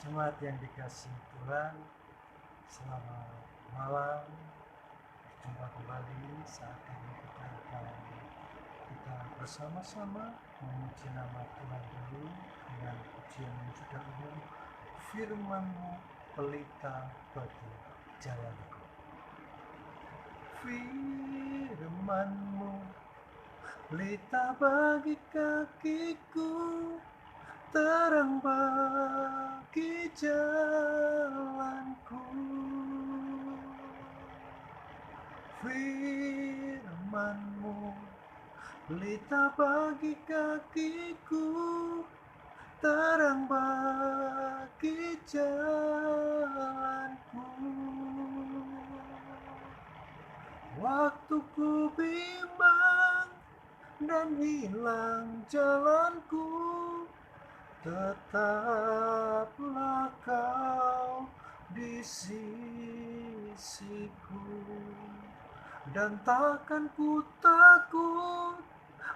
Jemaat yang dikasihi Tuhan, selamat malam. Berjumpa kembali. Saat ini kita bersama-sama memuji nama Tuhan dulu dengan pujian yang sudah umum. Firman-Mu pelita bagi jalanku. Firman-Mu pelita bagi kakiku, terang bagi jalanku. Firman-Mu pelita bagi kakiku, terang bagi jalanku. Waktu ku bimbang dan hilang jalanku, tetaplah Kau di sisiku, dan takkan ku takut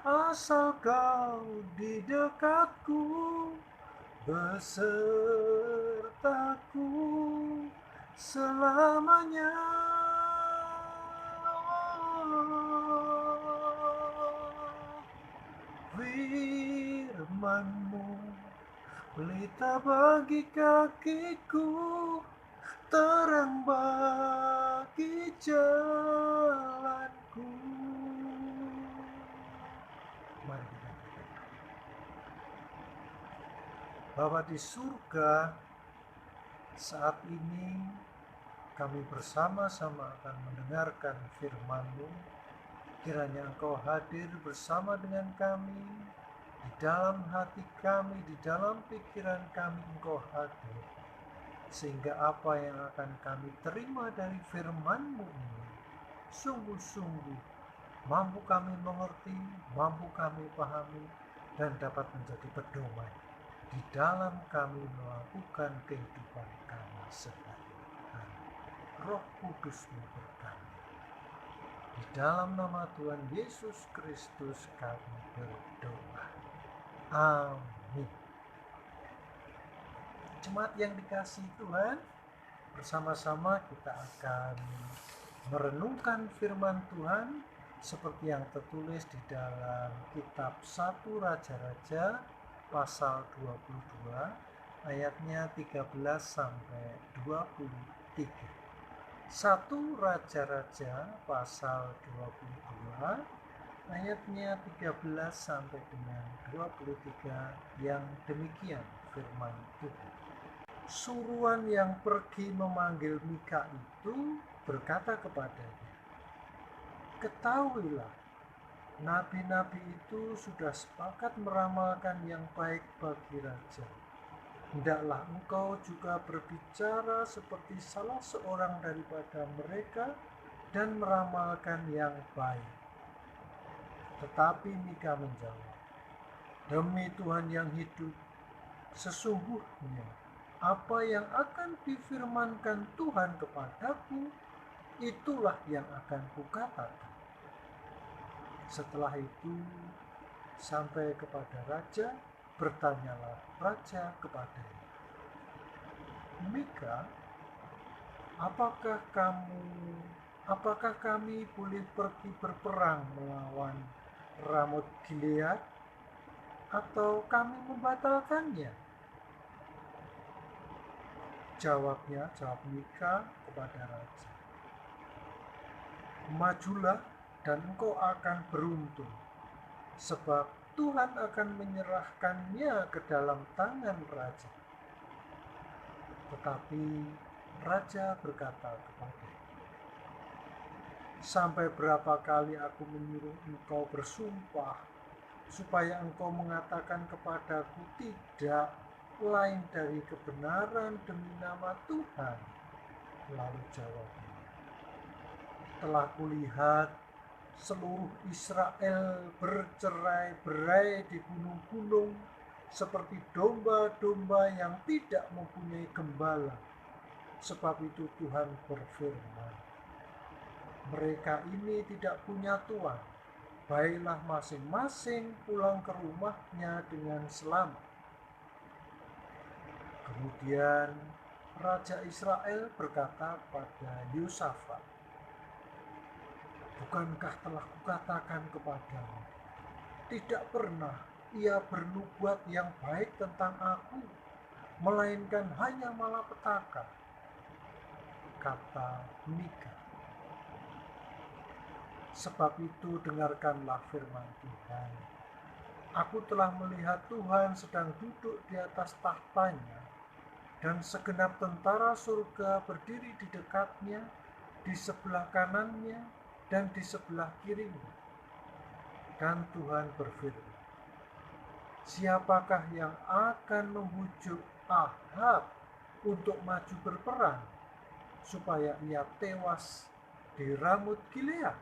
asal Kau di dekatku, besertaku selamanya. Firman-Mu pelita bagi kakiku, terang bagi jalanku. Mari kita berdoa. Bapa di surga, saat ini kami bersama-sama akan mendengarkan firman-Mu. Kiranya Engkau hadir bersama dengan kami, di dalam hati kami, di dalam pikiran kami Engkau hadir, sehingga apa yang akan kami terima dari firman-Mu ini sungguh-sungguh mampu kami mengerti, mampu kami pahami, dan dapat menjadi pedoman di dalam kami melakukan kehidupan kami sehari-hari. Roh Kudus-Mu berkati. Di dalam nama Tuhan Yesus Kristus kami berdoa. Amin. Jemaat yang dikasihi Tuhan, bersama-sama kita akan merenungkan firman Tuhan seperti yang tertulis di dalam kitab 1 Raja-Raja pasal 22 ayatnya 13 sampai 23. 1 Raja-Raja pasal 22 ayatnya 13 sampai dengan 23 yang demikian firman Tuhan. Suruhan yang pergi memanggil Mika itu berkata kepadanya, "Ketahuilah, nabi-nabi itu sudah sepakat meramalkan yang baik bagi raja. Hendaklah engkau juga berbicara seperti salah seorang daripada mereka dan meramalkan yang baik." Tetapi Mika menjawab, "Demi Tuhan yang hidup, sesungguhnya apa yang akan difirmankan Tuhan kepadaku, itulah yang akan kukatakan." Setelah itu sampai kepada raja, bertanyalah raja kepadanya, "Mika, apakah kami boleh pergi berperang melawan Ramot Gilead, atau kami membatalkannya?" Jawab Mika kepada raja, "Majulah dan engkau akan beruntung, sebab Tuhan akan menyerahkannya ke dalam tangan raja." Tetapi raja berkata kepadanya, "Sampai berapa kali aku menyuruh engkau bersumpah, supaya engkau mengatakan kepadaku tidak lain dari kebenaran demi nama Tuhan?" Lalu jawabnya, "Telah kulihat seluruh Israel bercerai-berai di gunung-gunung seperti domba-domba yang tidak mempunyai gembala. Sebab itu Tuhan berfirman, mereka ini tidak punya tuan. Baiklah masing-masing pulang ke rumahnya dengan selamat." Kemudian Raja Israel berkata kepada Yosafat, bukankah telah kukatakan kepadamu, tidak pernah ia bernubuat yang baik tentang aku, melainkan hanya malapetaka, kata Mika. Sebab itu dengarkanlah firman Tuhan. Aku telah melihat Tuhan sedang duduk di atas tahtanya, dan segenap tentara surga berdiri di dekatnya, di sebelah kanannya dan di sebelah kirinya. Dan Tuhan berfirman, siapakah yang akan membujuk Ahab untuk maju berperang, supaya ia tewas di Ramut Gilead?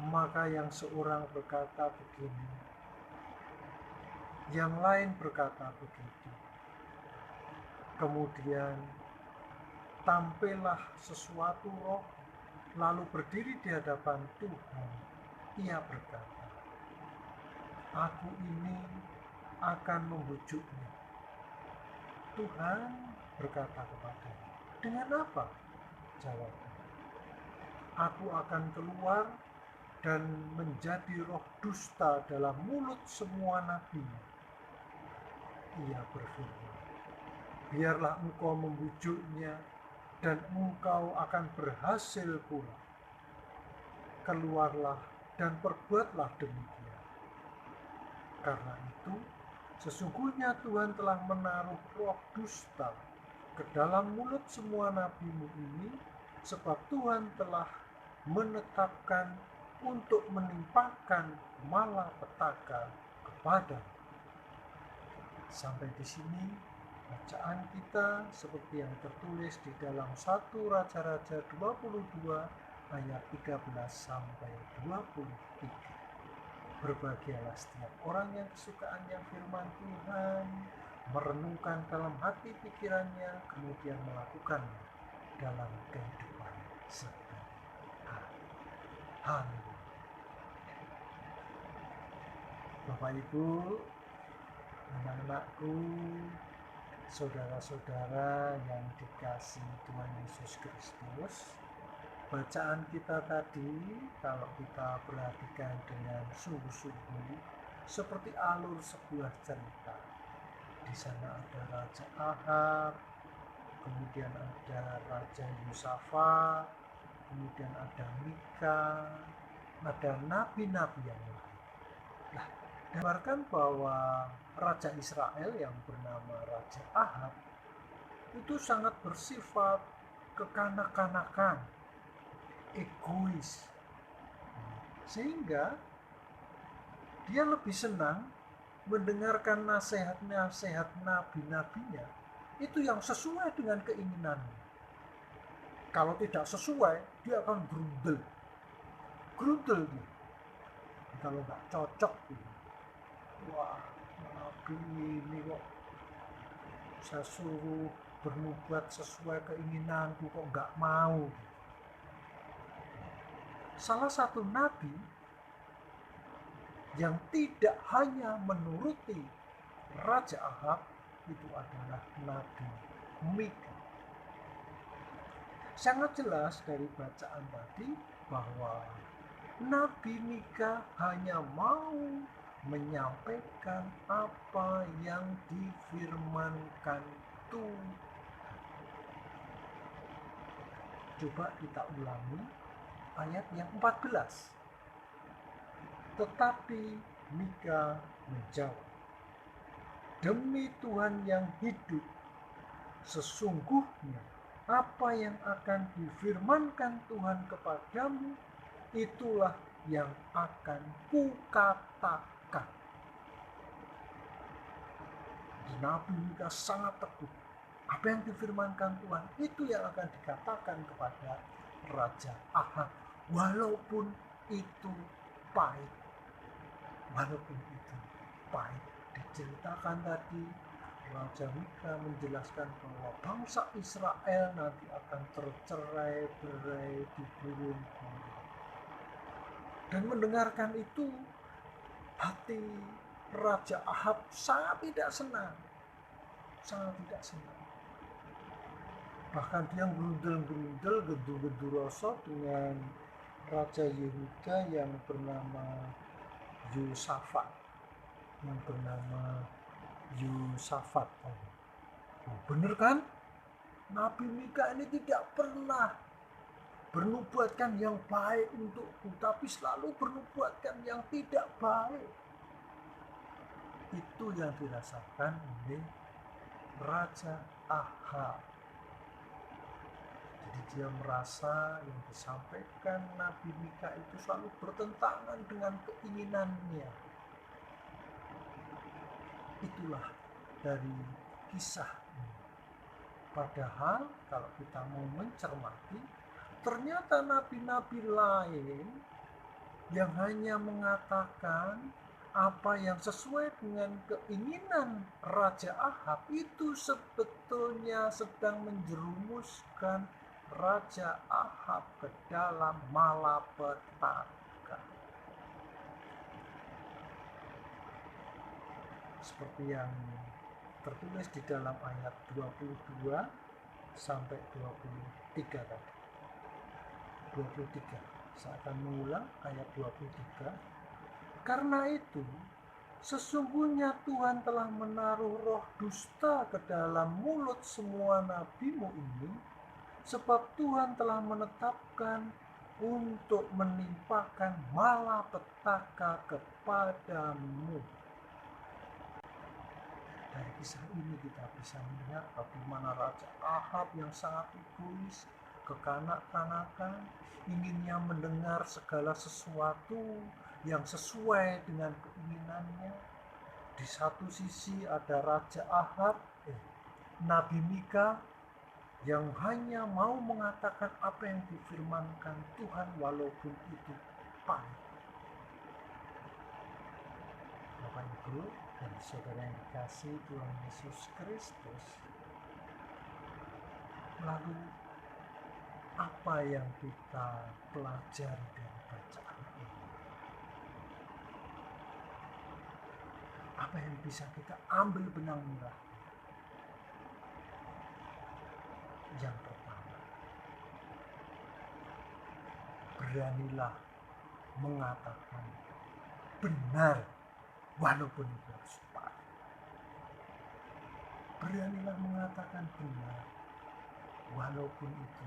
Maka yang seorang berkata begini, yang lain berkata begitu. Kemudian tampillah sesuatu roh, lalu berdiri di hadapan Tuhan. Ia berkata, aku ini akan membujuknya. Tuhan berkata kepadanya, dengan apa? Jawabnya, aku akan keluar dan menjadi roh dusta dalam mulut semua nabi. Ia berfirman, biarlah engkau membujuknya, dan engkau akan berhasil pula. Keluarlah dan perbuatlah demikian. Karena itu, sesungguhnya Tuhan telah menaruh roh dusta ke dalam mulut semua nabimu ini, sebab Tuhan telah menetapkan untuk menimpakan malapetaka kepada. Sampai di sini bacaan kita seperti yang tertulis di dalam 1 Raja-Raja 22 ayat 13 sampai 23. Berbahagialah setiap orang yang kesukaannya firman Tuhan, merenungkan dalam hati pikirannya, kemudian melakukannya dalam kehidupan sehari-hari. Haleluya. Bapak Ibu, anak-anakku, saudara-saudara yang dikasihi Tuhan Yesus Kristus, bacaan kita tadi kalau kita perhatikan dengan sungguh-sungguh seperti alur sebuah cerita. Di sana ada Raja Ahab, kemudian ada Raja Yosafat, kemudian ada Mika, ada nabi-nabi yang lain. Nah, gambarkan bahwa Raja Israel yang bernama Raja Ahab itu sangat bersifat kekanak-kanakan, egois, sehingga dia lebih senang mendengarkan nasihat-nasihat nabi-nabinya itu yang sesuai dengan keinginannya. Kalau tidak sesuai, dia akan gerundel dia. Kalau nggak cocok, wah, nabi ini kok saya suruh bernubuat sesuai keinginanku kok nggak mau. Salah satu nabi yang tidak hanya menuruti Raja Ahab itu adalah Nabi Mika. Sangat jelas dari bacaan tadi bahwa Nabi Mika hanya mau menyampaikan apa yang difirmankan Tuhan. Coba kita ulangi ayat yang 14. Tetapi Mika menjawab, demi Tuhan yang hidup, sesungguhnya apa yang akan difirmankan Tuhan kepadamu, itulah yang akan kukatakan. Nabi Mika sangat teguh. Apa yang difirmankan Tuhan, itu yang akan dikatakan kepada Raja Ahab, walaupun itu pahit. Walaupun itu pahit. Diceritakan tadi, Raja Mika menjelaskan bahwa bangsa Israel nanti akan tercerai-berai di gurun-gurun. Dan mendengarkan itu, hati Raja Ahab sangat tidak senang. sangat tidak senang. Bahkan dia gerundel-gerundel, gedur-gedur dengan Raja Yehuda yang bernama Yosafat, yang bernama Yosafat. Bener kan? Nabi Mika ini tidak pernah bernubuatkan yang baik untukku, tapi selalu bernubuatkan yang tidak baik. Itu yang dirasakan oleh Raja Ahab. Jadi dia merasa yang disampaikan Nabi Mika itu selalu bertentangan dengan keinginannya. Itulah dari kisah ini. Padahal kalau kita mau mencermati, ternyata nabi-nabi lain yang hanya mengatakan apa yang sesuai dengan keinginan Raja Ahab itu sebetulnya sedang menjerumuskan Raja Ahab ke dalam malapetaka. Seperti yang tertulis di dalam ayat 22 sampai 23 tadi. 23. Saya akan mengulang ayat 23. Karena itu, sesungguhnya Tuhan telah menaruh roh dusta ke dalam mulut semua nabimu ini, sebab Tuhan telah menetapkan untuk menimpakan malapetaka kepadamu. Dari kisah ini kita bisa melihat bagaimana Raja Ahab yang sangat egois, kekanak-kanakan, inginnya mendengar segala sesuatu yang sesuai dengan keinginannya. Di satu sisi ada Raja Ahab, Nabi Mika, yang hanya mau mengatakan apa yang difirmankan Tuhan walaupun itu pahit. Bapak Ibu dan saudara yang dikasihi Tuhan Yesus Kristus, lalu apa yang kita pelajari dari bacaan ini? Apa yang bisa kita ambil benang merah? Yang pertama, beranilah mengatakan benar walaupun itu harus pahit. Beranilah mengatakan benar walaupun itu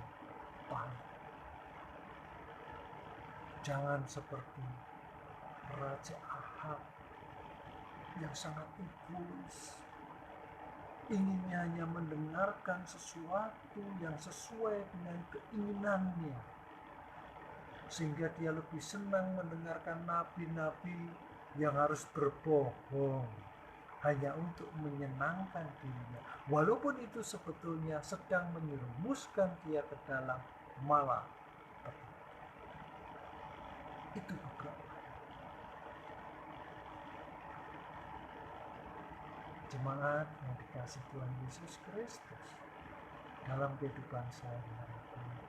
pahit. Jangan seperti Raja Ahab yang sangat egois, inginnya hanya mendengarkan sesuatu yang sesuai dengan keinginannya, sehingga dia lebih senang mendengarkan nabi-nabi yang harus berbohong hanya untuk menyenangkan dirinya, walaupun itu sebetulnya sedang menyerumuskan dia ke dalam malapetaka. Itu beberapa jemaat yang dikasih Tuhan Yesus Kristus. Dalam kehidupan sehari-hari ini,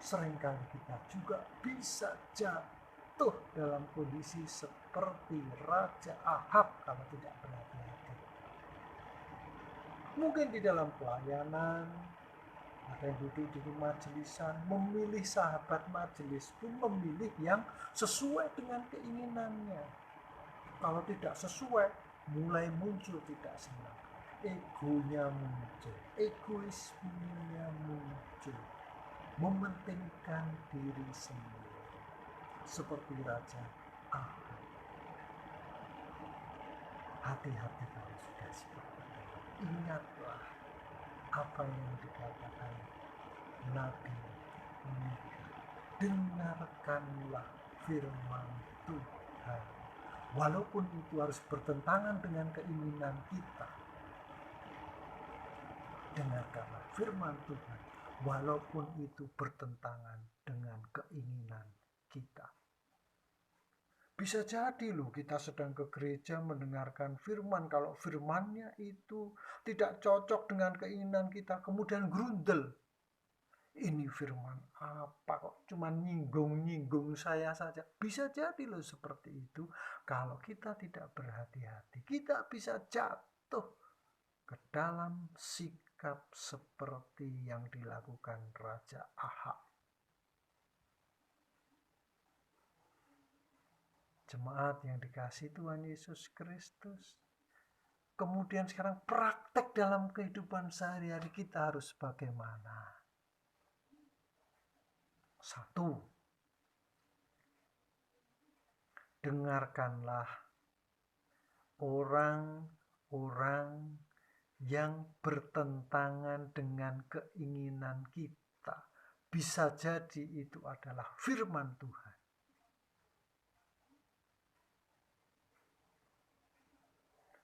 seringkali kita juga bisa jatuh dalam kondisi seperti Raja Ahab kalau tidak berhati-hati. Mungkin di dalam pelayanan, ada yang duduk di majelisan, memilih sahabat majelis pun memilih yang sesuai dengan keinginannya. Kalau tidak sesuai, mulai muncul tidak senang, egonya muncul, egoismenya muncul, mementingkan diri sendiri, seperti Raja Ahab. Hati-hati kalau sudah seperti itu. Ingatlah apa yang dikatakan Nabi Mika. Dengarkanlah firman Tuhan. Walaupun itu harus bertentangan dengan keinginan kita, dengarkanlah firman Tuhan. Walaupun itu bertentangan dengan keinginan kita. Bisa jadi loh kita sedang ke gereja mendengarkan firman, kalau firmannya itu tidak cocok dengan keinginan kita, kemudian grundel. Ini firman apa kok cuma nyinggung-nyinggung saya saja. Bisa jadi loh seperti itu. Kalau kita tidak berhati-hati, kita bisa jatuh ke dalam sikap seperti yang dilakukan Raja Ahab. Jemaat yang dikasihi Tuhan Yesus Kristus, kemudian sekarang praktek dalam kehidupan sehari-hari kita harus bagaimana? Satu, dengarkanlah orang-orang yang bertentangan dengan keinginan kita. Bisa jadi itu adalah firman Tuhan.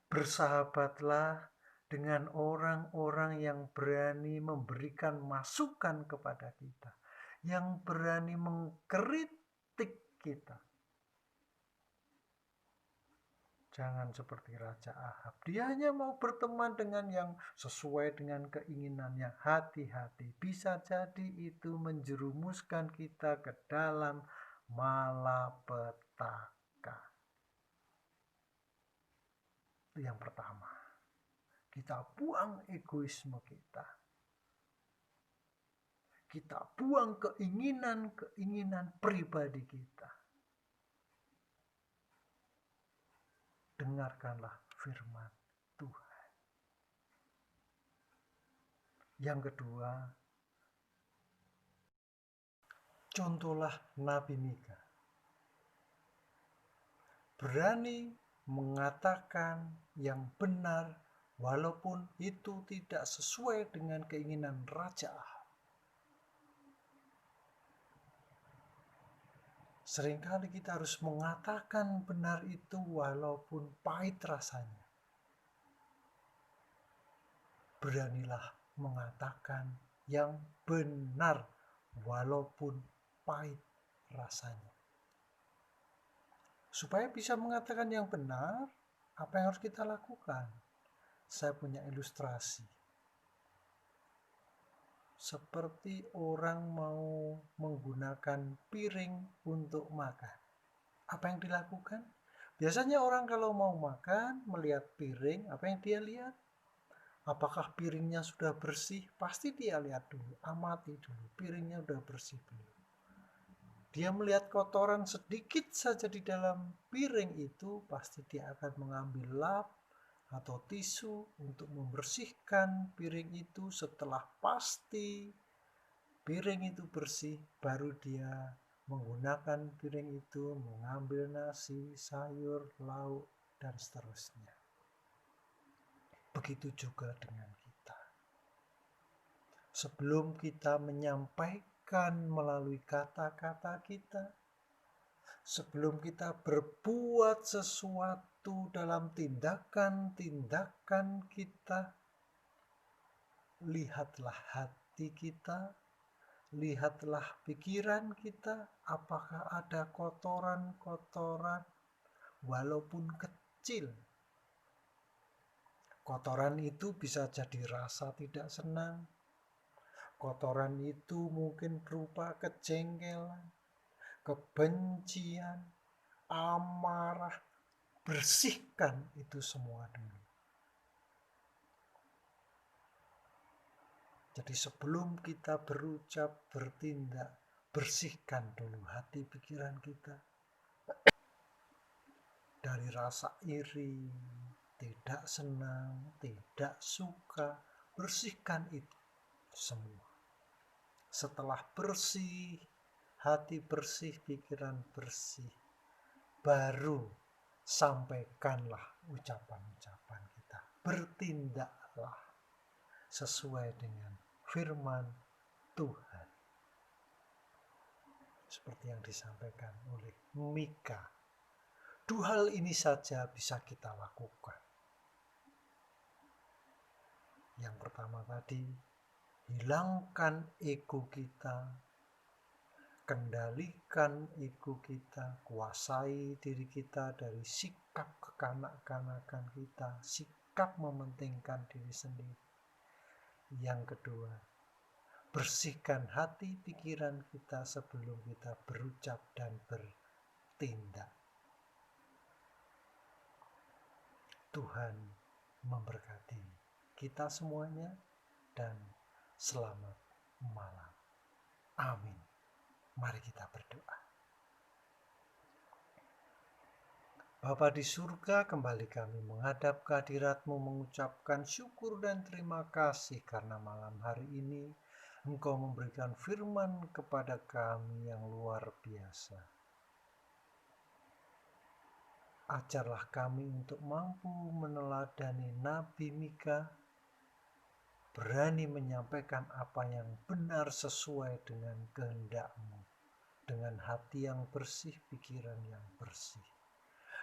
Bersahabatlah dengan orang-orang yang berani memberikan masukan kepada kita, yang berani mengkritik kita. Jangan seperti Raja Ahab. Dia hanya mau berteman dengan yang sesuai dengan keinginannya. Hati-hati, bisa jadi itu menjerumuskan kita ke dalam malapetaka. Itu yang pertama. Kita buang egoisme kita. Kita buang keinginan pribadi kita. Dengarkanlah firman Tuhan. Yang kedua, contohlah Nabi Mika. Berani mengatakan yang benar walaupun itu tidak sesuai dengan keinginan Raja Ahab. Seringkali kita harus mengatakan benar itu walaupun pahit rasanya. Beranilah mengatakan yang benar walaupun pahit rasanya. Supaya bisa mengatakan yang benar, apa yang harus kita lakukan? Saya punya ilustrasi. Seperti orang mau menggunakan piring untuk makan. Apa yang dilakukan? Biasanya orang kalau mau makan, melihat piring, apa yang dia lihat? Apakah piringnya sudah bersih? Pasti dia lihat dulu, amati dulu, piringnya sudah bersih belum. Dia melihat kotoran sedikit saja di dalam piring itu, pasti dia akan mengambil lap atau tisu untuk membersihkan piring itu. Setelah pasti piring itu bersih, baru dia menggunakan piring itu mengambil nasi, sayur, lauk, dan seterusnya. Begitu juga dengan kita. Sebelum kita menyampaikan melalui kata-kata kita, sebelum kita berbuat sesuatu dalam tindakan-tindakan kita, lihatlah hati kita, lihatlah pikiran kita, apakah ada kotoran-kotoran walaupun kecil. Kotoran itu bisa jadi rasa tidak senang. Kotoran itu mungkin berupa kejengkelan, kebencian, amarah. Bersihkan itu semua dulu. Jadi sebelum kita berucap, bertindak, bersihkan dulu hati pikiran kita dari rasa iri, tidak senang, tidak suka. Bersihkan itu semua. Setelah bersih, hati bersih, pikiran bersih, baru sampaikanlah ucapan-ucapan kita. Bertindaklah sesuai dengan firman Tuhan. Seperti yang disampaikan oleh Mika. Dua hal ini saja bisa kita lakukan. Yang pertama tadi, hilangkan ego kita, kendalikan ego kita, kuasai diri kita dari sikap kekanak-kanakan kita, sikap mementingkan diri sendiri. Yang kedua, bersihkan hati pikiran kita sebelum kita berucap dan bertindak. Tuhan memberkati kita semuanya, dan selamat malam. Amin. Mari kita berdoa. Bapa di surga, kembali kami menghadap kehadirat-Mu mengucapkan syukur dan terima kasih karena malam hari ini Engkau memberikan firman kepada kami yang luar biasa. Ajarlah kami untuk mampu meneladani Nabi Mika, berani menyampaikan apa yang benar sesuai dengan kehendak-Mu, dengan hati yang bersih, pikiran yang bersih.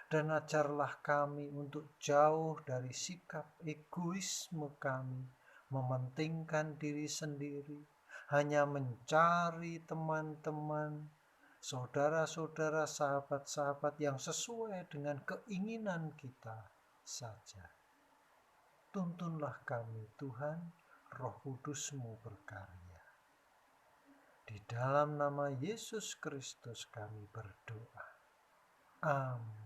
Dan ajarlah kami untuk jauh dari sikap egoisme kami, mementingkan diri sendiri, hanya mencari teman-teman, saudara-saudara, sahabat-sahabat yang sesuai dengan keinginan kita saja. Tuntunlah kami Tuhan, Roh Kudus-Mu berkarya. Di dalam nama Yesus Kristus kami berdoa. Amin.